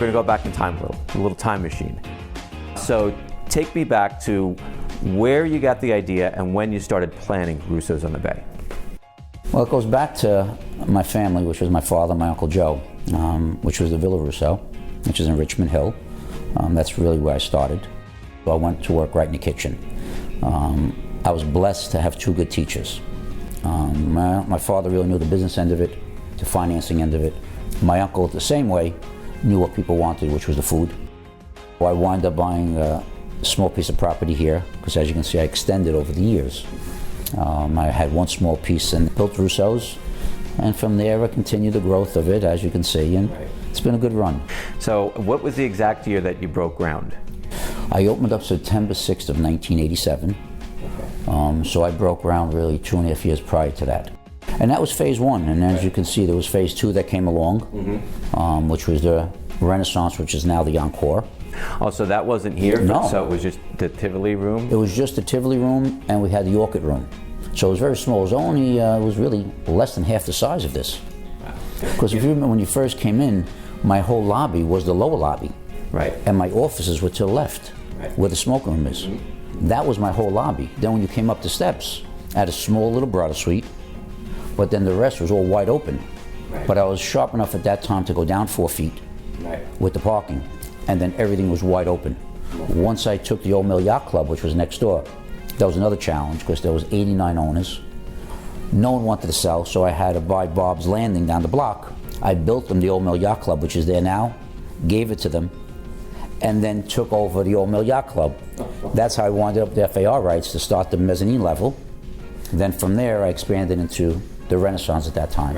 going to go back in time a little time machine. So take me back to where you got the idea and when you started planning Russo's on the Bay. Well, it goes back to my family, which was my father, my Uncle Joe, which was the Villa Russo, which is in Richmond Hill. That's really where I started. So I went to work right in the kitchen. I was blessed to have two good teachers. My father really knew the business end of it, the financing end of it. My uncle, the same way, knew what people wanted, which was the food. I wound up buying a small piece of property here, because as you can see, I extended over the years. I had one small piece and built Russo's, and from there I continued the growth of it, as you can see, and it's been a good run. So what was the exact year that you broke ground? I opened up September 6th of 1987, so I broke ground really 2.5 years prior to that. And that was phase one, and as you can see, there was phase two that came along, which was the Renaissance, which is now the Encore. Oh, so that wasn't here? No. So it was just the Tivoli room? It was just the Tivoli room, and we had the Orchid room. So it was very small. It was only, it was really less than half the size of this. Because if you remember when you first came in, my whole lobby was the lower lobby. Right. And my offices were to the left, where the smoke room is. That was my whole lobby. Then when you came up the steps, I had a small little broader suite, but then the rest was all wide open. But I was sharp enough at that time to go down 4 feet with the parking, and then everything was wide open. Once I took the Old Mill Yacht Club, which was next door, that was another challenge because there was 89 owners. No one wanted to sell, so I had to buy Bob's Landing down the block. I built them the Old Mill Yacht Club, which is there now, gave it to them, and then took over the Old Mill Yacht Club. That's how I wound up the FAR rights to start the mezzanine level. Then from there, I expanded into the Renaissance at that time.